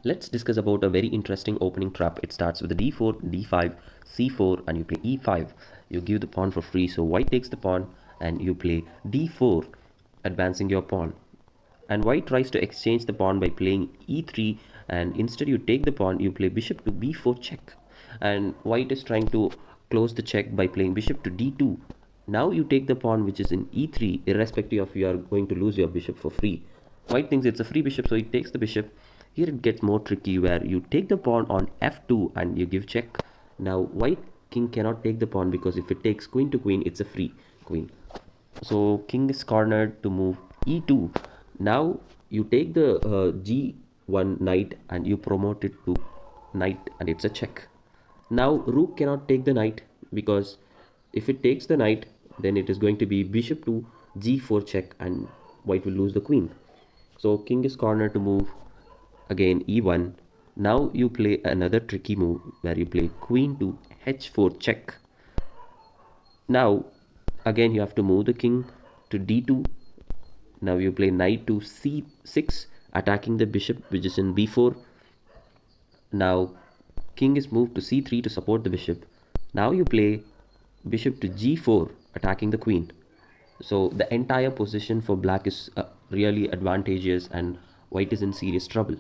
Let's discuss about a very interesting opening trap. It starts with d4, d5, c4, and you play e5. You give the pawn for free, so white takes the pawn and you play d4, advancing your pawn. And white tries to exchange the pawn by playing e3, and instead you take the pawn, you play bishop to b4 check. And white is trying to close the check by playing bishop to d2. Now you take the pawn which is in e3, irrespective of you are going to lose your bishop for free. White thinks it's a free bishop, so he takes the bishop. Here it gets more tricky where you take the pawn on f2 and you give check. Now white king cannot take the pawn because if it takes queen to queen, it's a free queen. So king is cornered to move e2. Now you take the g1 knight and you promote it to knight and it's a check. Now rook cannot take the knight because if it takes the knight then it is going to be bishop to g4 check and white will lose the queen. So king is cornered to move again e1. Now you play another tricky move where you play queen to h4 check. Now again you have to move the king to d2. Now you play knight to c6, attacking the bishop which is in b4. Now king is moved to c3 to support the bishop. Now you play bishop to g4, attacking the queen. So the entire position for black is really advantageous and white is in serious trouble.